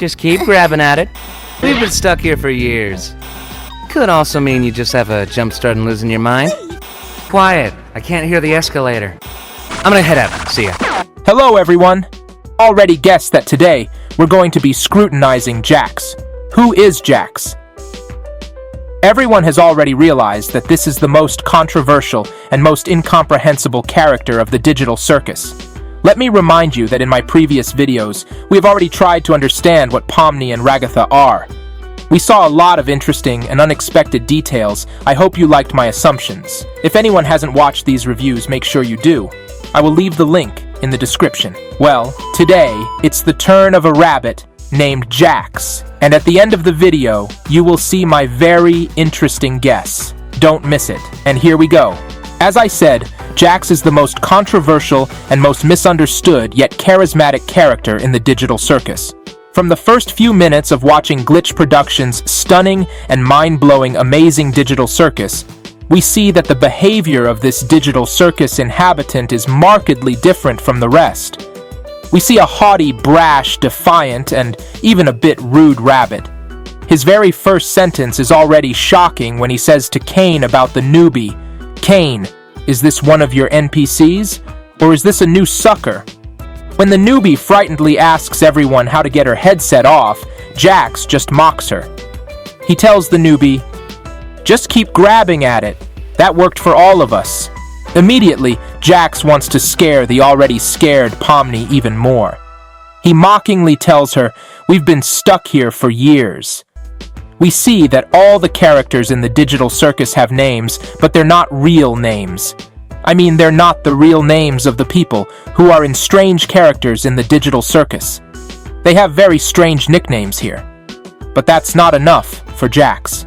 Just keep grabbing at it. We've been stuck here for years. Could also mean you just have a jump start and losing your mind. Quiet, I can't hear the escalator. I'm gonna head out, see ya. Hello everyone! Already guessed that today we're going to be scrutinizing JAX. Who is JAX? Everyone has already realized that this is the most controversial and most incomprehensible character of the digital circus. Let me remind you that in my previous videos, we have already tried to understand what POMNI and RAGATHA are. We saw a lot of interesting and unexpected details. I hope you liked my assumptions. If anyone hasn't watched these reviews, make sure you do. I will leave the link in the description. Well, today, it's the turn of a rabbit named JAX, and at the end of the video, you will see my very interesting guess. Don't miss it. And here we go. As I said, JAX is the most controversial and most misunderstood yet charismatic character in the digital circus. From the first few minutes of watching Glitch Productions' stunning and mind-blowing Amazing Digital Circus, we see that the behavior of this digital circus inhabitant is markedly different from the rest. We see a haughty, brash, defiant, and even a bit rude rabbit. His very first sentence is already shocking when he says to Kane about the newbie, "Kane, is this one of your NPCs? Or is this a new sucker?" When the newbie frightenedly asks everyone how to get her headset off, JAX just mocks her. He tells the newbie, "Just keep grabbing at it. That worked for all of us." Immediately, JAX wants to scare the already scared POMNI even more. He mockingly tells her, "We've been stuck here for years." We see that all the characters in the digital circus have names, but they're not real names. I mean, they're not the real names of the people who are in strange characters in the digital circus. They have very strange nicknames here. But that's not enough for JAX.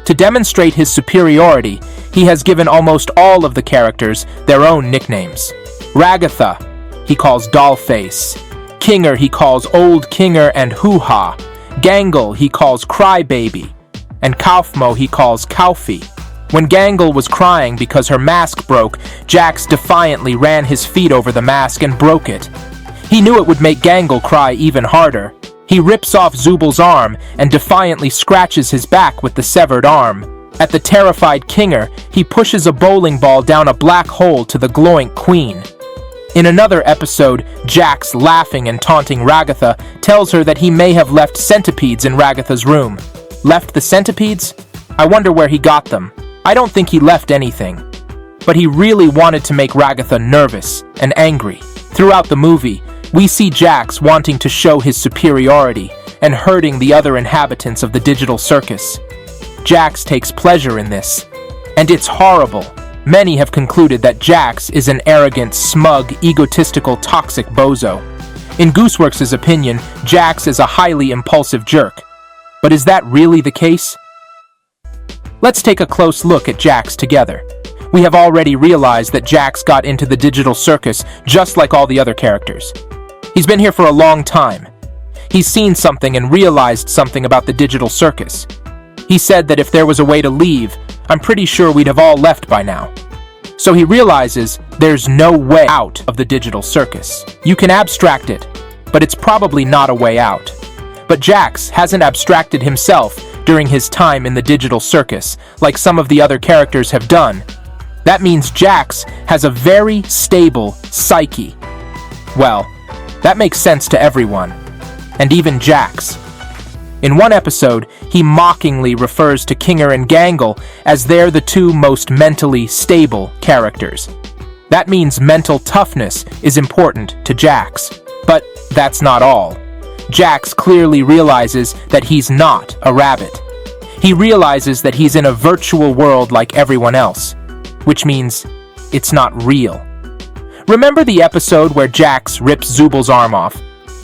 To demonstrate his superiority, he has given almost all of the characters their own nicknames. RAGATHA, he calls Dollface. Kinger, he calls Old Kinger and Hoo-Ha. GANGLE, he calls Crybaby. And KAUFMO, he calls Kaufy. When GANGLE was crying because her mask broke, JAX defiantly ran his feet over the mask and broke it. He knew it would make GANGLE cry even harder. He rips off Zubal's arm and defiantly scratches his back with the severed arm. At the terrified Kinger, he pushes a bowling ball down a black hole to the glowing queen. In another episode, JAX, laughing and taunting RAGATHA, tells her that he may have left centipedes in RAGATHA's room. Left the centipedes? I wonder where he got them. I don't think he left anything. But he really wanted to make RAGATHA nervous and angry. Throughout the movie, we see JAX wanting to show his superiority and hurting the other inhabitants of the digital circus. JAX takes pleasure in this, and it's horrible. Many have concluded that JAX is an arrogant, smug, egotistical, toxic bozo. In Gooseworks' opinion, JAX is a highly impulsive jerk. But is that really the case? Let's take a close look at JAX together. We have already realized that JAX got into the digital circus just like all the other characters. He's been here for a long time. He's seen something and realized something about the digital circus. He said that if there was a way to leave, I'm pretty sure we'd have all left by now. So he realizes there's no way out of the digital circus. You can abstract it, but it's probably not a way out. But JAX hasn't abstracted himself during his time in the digital circus, like some of the other characters have done. That means JAX has a very stable psyche. Well, that makes sense to everyone, and even JAX. In one episode, he mockingly refers to Kinger and GANGLE as they're the two most mentally stable characters. That means mental toughness is important to JAX. But that's not all. JAX clearly realizes that he's not a rabbit. He realizes that he's in a virtual world like everyone else, which means it's not real. Remember the episode where JAX rips Zubal's arm off?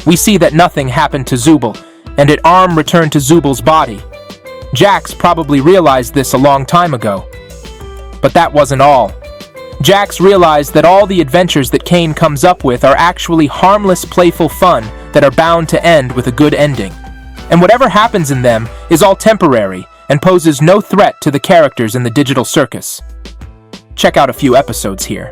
We see that nothing happened to Zubal, and its arm returned to Zubal's body. JAX probably realized this a long time ago. But that wasn't all. JAX realized that all the adventures that Kane comes up with are actually harmless, playful fun that are bound to end with a good ending. And whatever happens in them is all temporary and poses no threat to the characters in the digital circus. Check out a few episodes here.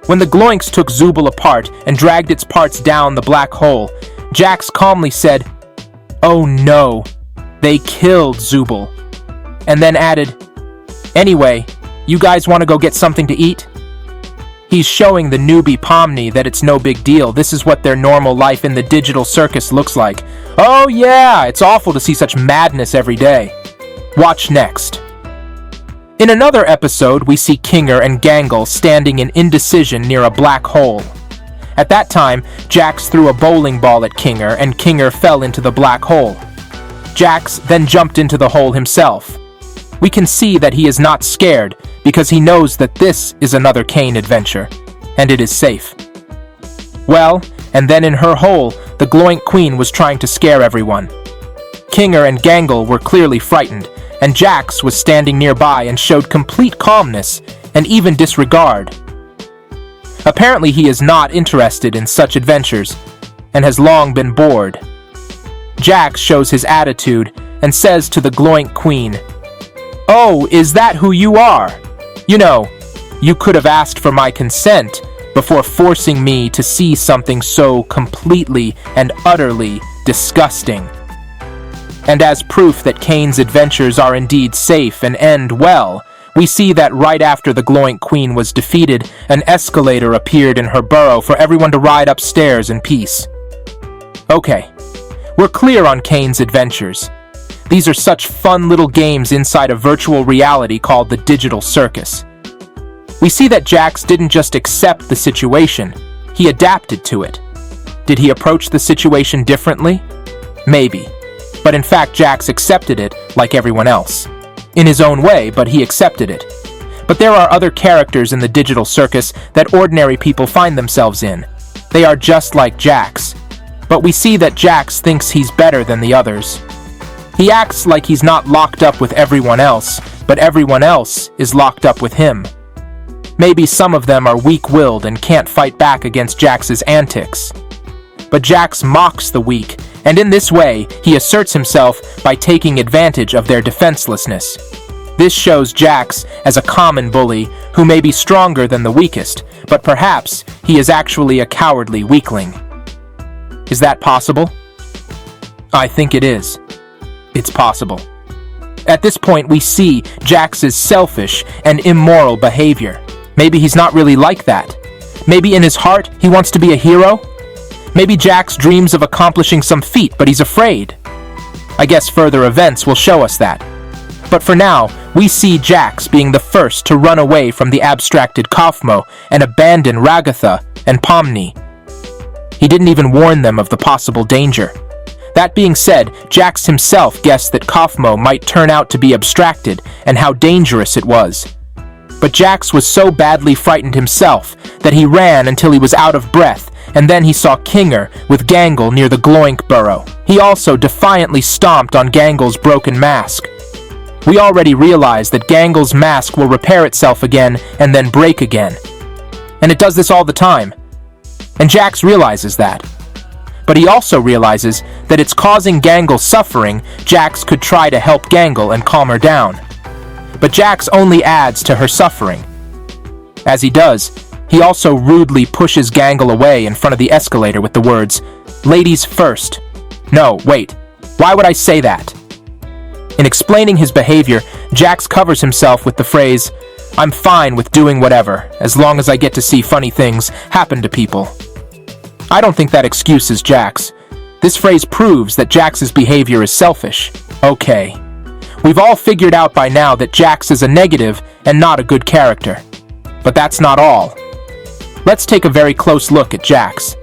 When the Gloinks took Zubal apart and dragged its parts down the black hole, Jax calmly said, "Oh no, they killed Zubul," and then added, "Anyway, you guys want to go get something to eat?" He's showing the newbie Pomni that it's no big deal. This is what their normal life in the digital circus looks like. Oh yeah, it's awful to see such madness every day. Watch next. In another episode, we see Kinger and Gangle standing in indecision near a black hole. At that time, Jax threw a bowling ball at Kinger, and Kinger fell into the black hole. Jax then jumped into the hole himself. We can see that he is not scared because he knows that this is another Kane adventure, and it is safe. Well, and then in her hole, the Gloink Queen was trying to scare everyone. Kinger and Gangle were clearly frightened, and Jax was standing nearby and showed complete calmness and even disregard. Apparently he is not interested in such adventures and has long been bored. Jax shows his attitude and says to the Gloink Queen, "Oh, is that who you are? You know, you could have asked for my consent before forcing me to see something so completely and utterly disgusting." And as proof that Kane's adventures are indeed safe and end well, we see that right after the Gloink Queen was defeated, an escalator appeared in her burrow for everyone to ride upstairs in peace. Okay, we're clear on Kane's adventures. These are such fun little games inside a virtual reality called the Digital Circus. We see that Jax didn't just accept the situation, he adapted to it. Did he approach the situation differently? Maybe. But in fact, Jax accepted it like everyone else. In his own way, but he accepted it. But there are other characters in the Digital Circus that ordinary people find themselves in. They are just like Jax. But we see that Jax thinks he's better than the others. He acts like he's not locked up with everyone else, but everyone else is locked up with him. Maybe some of them are weak-willed and can't fight back against Jax's antics. But Jax mocks the weak, and in this way, he asserts himself by taking advantage of their defenselessness. This shows Jax as a common bully who may be stronger than the weakest, but perhaps he is actually a cowardly weakling. Is that possible? I think it is. It's possible. At this point, we see Jax's selfish and immoral behavior. Maybe he's not really like that. Maybe in his heart, he wants to be a hero? Maybe Jax dreams of accomplishing some feat, but he's afraid. I guess further events will show us that. But for now, we see Jax being the first to run away from the abstracted KAUFMO and abandon Ragatha and Pomni. He didn't even warn them of the possible danger. That being said, Jax himself guessed that KAUFMO might turn out to be abstracted and how dangerous it was. But Jax was so badly frightened himself that he ran until he was out of breath, and then he saw Kinger with Gangle near the Gloink burrow. He also defiantly stomped on Gangle's broken mask. We already realized that Gangle's mask will repair itself again and then break again. And it does this all the time. And Jax realizes that. But he also realizes that it's causing Gangle suffering. Jax could try to help Gangle and calm her down. But Jax only adds to her suffering. As he does, he also rudely pushes Gangle away in front of the escalator with the words, "Ladies first." No, wait, why would I say that? In explaining his behavior, Jax covers himself with the phrase, "I'm fine with doing whatever, as long as I get to see funny things happen to people." I don't think that excuses Jax. This phrase proves that Jax's behavior is selfish. Okay. We've all figured out by now that Jax is a negative and not a good character. But that's not all. Let's take a very close look at Jax.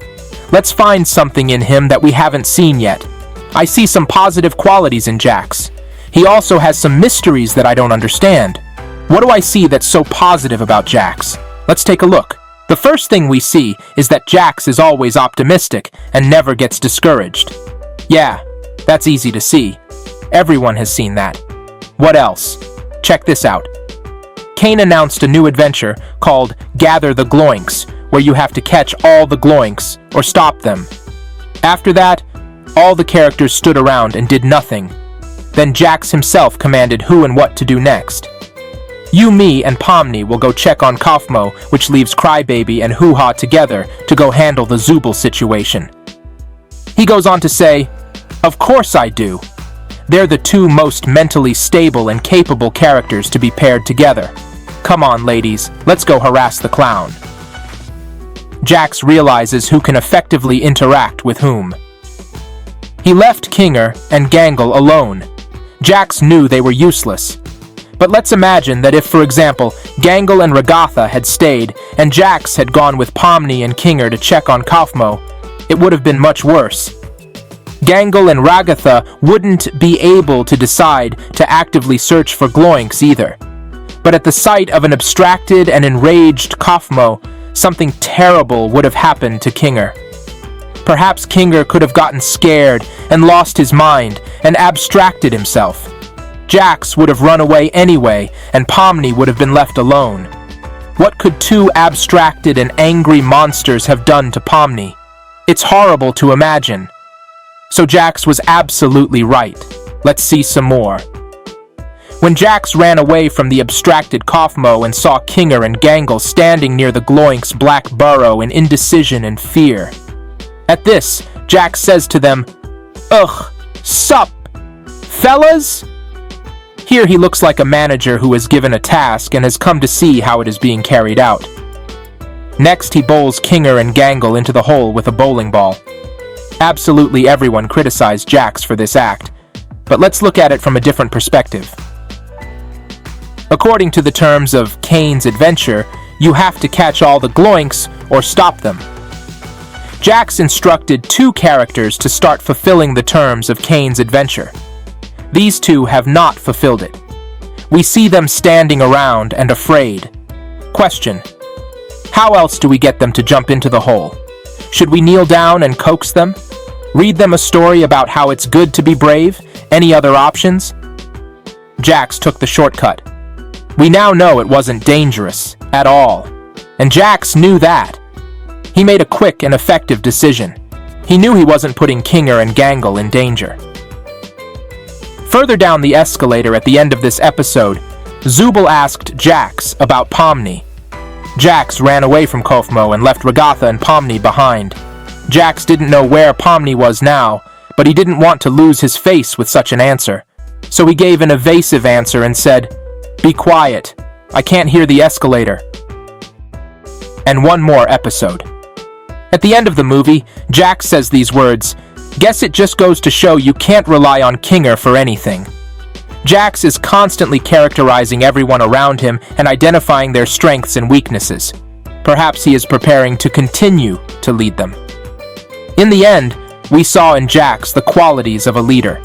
Let's find something in him that we haven't seen yet. I see some positive qualities in Jax. He also has some mysteries that I don't understand. What do I see that's so positive about Jax? Let's take a look. The first thing we see is that Jax is always optimistic and never gets discouraged. Yeah, that's easy to see. Everyone has seen that. What else? Check this out. Kane announced a new adventure called Gather the Gloinks, where you have to catch all the Gloinks or stop them. After that, all the characters stood around and did nothing. Then Jax himself commanded who and what to do next. You, me, and Pomni will go check on KAUFMO, which leaves Crybaby and Hoo-Ha together to go handle the Zubul situation. He goes on to say, "Of course I do. They're the two most mentally stable and capable characters to be paired together. Come on, ladies, let's go harass the clown." Jax realizes who can effectively interact with whom. He left Kinger and Gangle alone. Jax knew they were useless. But let's imagine that if, for example, Gangle and Ragatha had stayed and Jax had gone with Pomni and Kinger to check on KAUFMO, it would have been much worse. Gangle and Ragatha wouldn't be able to decide to actively search for Gloinks either. But at the sight of an abstracted and enraged KAUFMO, something terrible would have happened to Kinger. Perhaps Kinger could have gotten scared and lost his mind and abstracted himself. Jax would have run away anyway, and Pomni would have been left alone. What could two abstracted and angry monsters have done to Pomni? It's horrible to imagine. So Jax was absolutely right. Let's see some more. When Jax ran away from the abstracted KAUFMO and saw Kinger and Gangle standing near the Gloink's black burrow in indecision and fear. At this, Jax says to them, "Ugh, sup, fellas?" Here he looks like a manager who is given a task and has come to see how it is being carried out. Next, he bowls Kinger and Gangle into the hole with a bowling ball. Absolutely everyone criticized Jax for this act, but let's look at it from a different perspective. According to the terms of Kane's adventure, you have to catch all the Gloinks or stop them. Jax instructed two characters to start fulfilling the terms of Kane's adventure. These two have not fulfilled it. We see them standing around and afraid. Question: how else do we get them to jump into the hole? Should we kneel down and coax them? Read them a story about how it's good to be brave? Any other options? Jax took the shortcut. We now know it wasn't dangerous at all, and Jax knew that. He made a quick and effective decision. He knew he wasn't putting Kinger and Gangle in danger. Further down the escalator at the end of this episode, Zubul asked Jax about Pomni. Jax ran away from KAUFMO and left Ragatha and Pomni behind. Jax didn't know where Pomni was now, but he didn't want to lose his face with such an answer. So he gave an evasive answer and said, "Be quiet. I can't hear the escalator." And one more episode. At the end of the movie, Jax says these words, "Guess it just goes to show you can't rely on Kinger for anything." Jax is constantly characterizing everyone around him and identifying their strengths and weaknesses. Perhaps he is preparing to continue to lead them. In the end, we saw in Jax the qualities of a leader.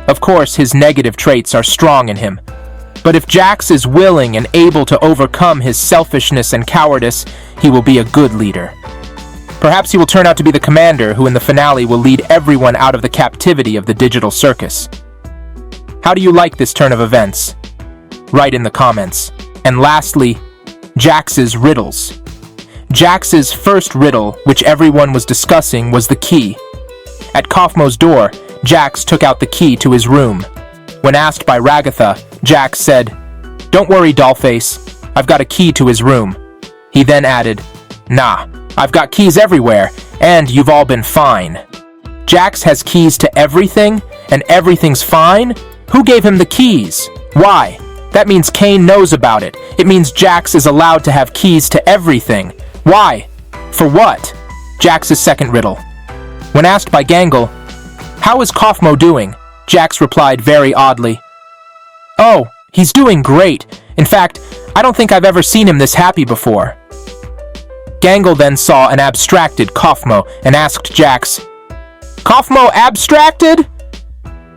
Of course, his negative traits are strong in him. But if Jax is willing and able to overcome his selfishness and cowardice, he will be a good leader. Perhaps he will turn out to be the commander who in the finale will lead everyone out of the captivity of the digital circus. How do you like this turn of events? Write in the comments. And lastly, Jax's riddles. Jax's first riddle, which everyone was discussing, was the key. At KAUFMO's door, Jax took out the key to his room. When asked by Ragatha, Jax said, "Don't worry, Dollface, I've got a key to his room." He then added, "Nah, I've got keys everywhere, and you've all been fine." Jax has keys to everything, and everything's fine? Who gave him the keys? Why? That means Kane knows about it. It means Jax is allowed to have keys to everything. Why? For what? Jax's second riddle. When asked by Gangle, "How is KAUFMO doing?" Jax replied very oddly, "Oh, he's doing great. In fact, I don't think I've ever seen him this happy before." Gangle then saw an abstracted KAUFMO and asked Jax, "KAUFMO abstracted?"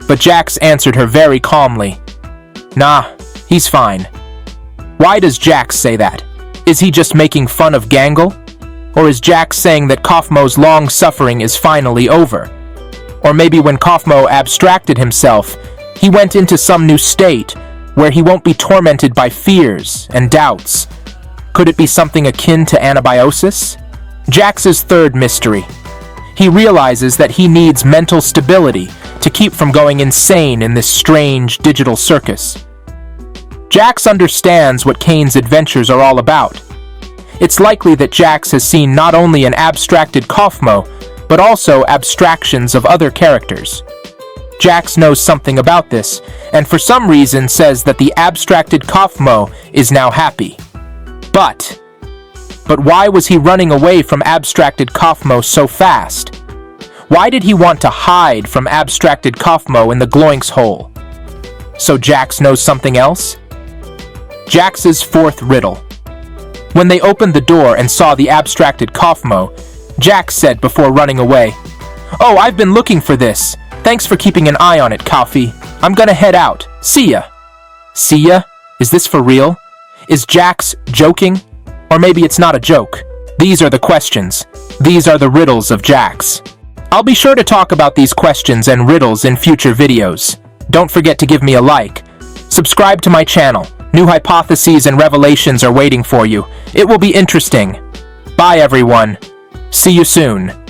But Jax answered her very calmly, "Nah, he's fine." Why does Jax say that? Is he just making fun of Gangle? Or is Jax saying that KAUFMO's long suffering is finally over? Or maybe when KAUFMO abstracted himself, he went into some new state where he won't be tormented by fears and doubts. Could it be something akin to anabiosis? Jax's third mystery. He realizes that he needs mental stability to keep from going insane in this strange digital circus. Jax understands what Kane's adventures are all about. It's likely that Jax has seen not only an abstracted KAUFMO, but also abstractions of other characters. JAX knows something about this, and for some reason says that the abstracted KAUFMO is now happy. But why was he running away from abstracted KAUFMO so fast? Why did he want to hide from abstracted KAUFMO in the Gloinks hole? So JAX knows something else? JAX's fourth riddle. When they opened the door and saw the abstracted KAUFMO, JAX said before running away, "Oh, I've been looking for this. Thanks for keeping an eye on it, Kaufi. I'm gonna head out. See ya." See ya? Is this for real? Is JAX joking? Or maybe it's not a joke. These are the questions. These are the riddles of JAX. I'll be sure to talk about these questions and riddles in future videos. Don't forget to give me a like. Subscribe to my channel. New hypotheses and revelations are waiting for you. It will be interesting. Bye everyone. See you soon.